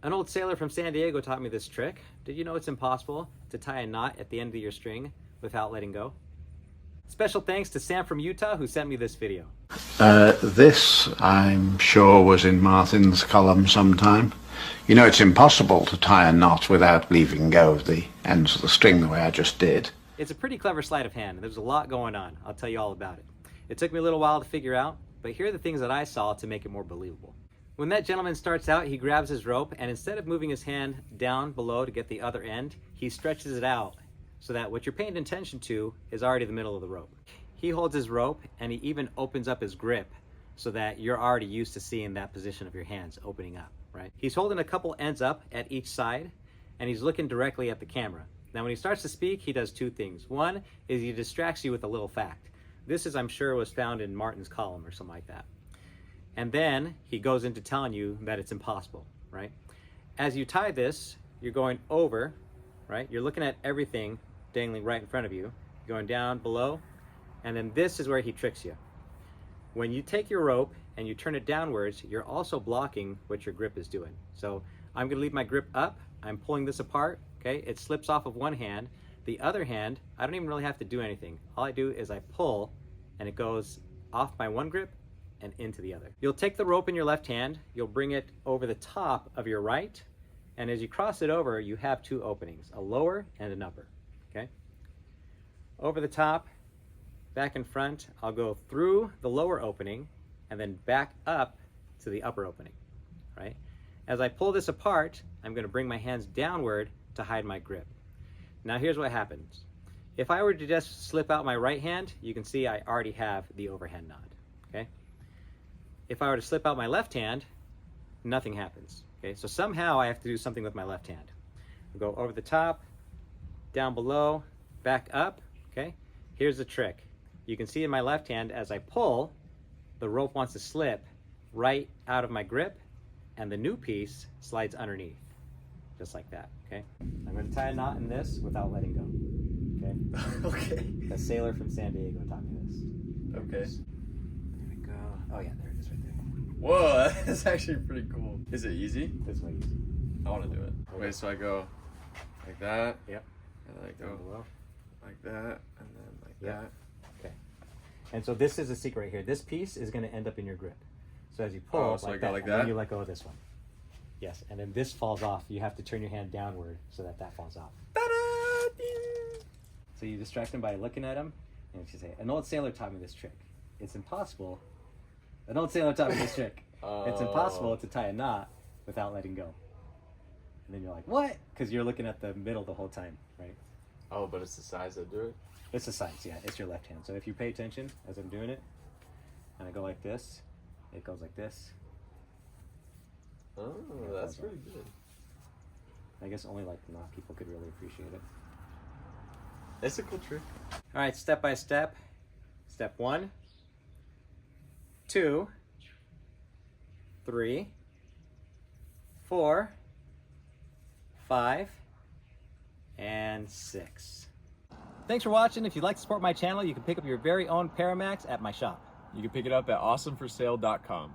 An old sailor from San Diego taught me this trick. Did you know it's impossible to tie a knot at the end of your string without letting go? Special thanks to Sam from Utah who sent me this video. This, I'm sure, was in Martin's column sometime. You know, it's impossible to tie a knot without leaving go of the ends of the string the way I just did. It's a pretty clever sleight of hand. There's a lot going on. I'll tell you all about it. It took me a little while to figure out, but here are the things that I saw to make it more believable. When that gentleman starts out, he grabs his rope, and instead of moving his hand down below to get the other end, he stretches it out so that what you're paying attention to is already the middle of the rope. He holds his rope, and he even opens up his grip so that you're already used to seeing that position of your hands opening up, right? He's holding a couple ends up at each side, and he's looking directly at the camera. Now, when he starts to speak, he does two things. One is he distracts you with a little fact. This is, I'm sure, was found in Martin's column or something like that. And then he goes into telling you that it's impossible, right? As you tie this, you're going over, right? You're looking at everything dangling right in front of you, going down below, and then this is where he tricks you. When you take your rope and you turn it downwards, you're also blocking what your grip is doing. So I'm gonna leave my grip up, I'm pulling this apart, okay? It slips off of one hand. The other hand, I don't even really have to do anything. All I do is I pull, and it goes off my one grip and into the other. You'll take the rope in your left hand, you'll bring it over the top of your right, and as you cross it over, you have two openings, a lower and an upper, okay? Over the top, back in front, I'll go through the lower opening and then back up to the upper opening, right? As I pull this apart, I'm gonna bring my hands downward to hide my grip. Now here's what happens. If I were to just slip out my right hand, you can see I already have the overhand knot, okay? If I were to slip out my left hand, nothing happens, okay? So somehow I have to do something with my left hand. I'll go over the top, down below, back up, okay? Here's the trick. You can see in my left hand, as I pull, the rope wants to slip right out of my grip, and the new piece slides underneath, just like that, okay? I'm gonna tie a knot in this without letting go, okay? Okay. A sailor from San Diego taught me this. Okay. There we go. Oh yeah, there it is right there. Whoa, that's actually pretty cool. Is it easy? This way easy. I want to do it. Okay. Wait, so I go like that. Yep. And I Down go below. like that, and then like Yep. that. Okay. And so this is the secret right here. This piece is going to end up in your grip. So as you pull, So I like go that, like and then that? you let go of this one. Yes, and then this falls off. You have to turn your hand downward so that that falls off. So you distract him by looking at him, and you say, "An old sailor taught me this trick. It's impossible." An old sailor taught me this trick. It's impossible to tie a knot without letting go. And then you're like, "What?" Because you're looking at the middle the whole time, right? Oh, but it's the size that do it? It's the sides, yeah. It's your left hand. So if you pay attention as I'm doing it, and I go like this, it goes like this. Oh, that's pretty good. I guess only like not people could really appreciate it. It's a cool trick. All right, step by step. Step 1, 2, 3, 4, 5, and 6. Thanks for watching. If you'd like to support my channel, you can pick up your very own paramax at my shop. You can pick it up at awesomeforsale.com.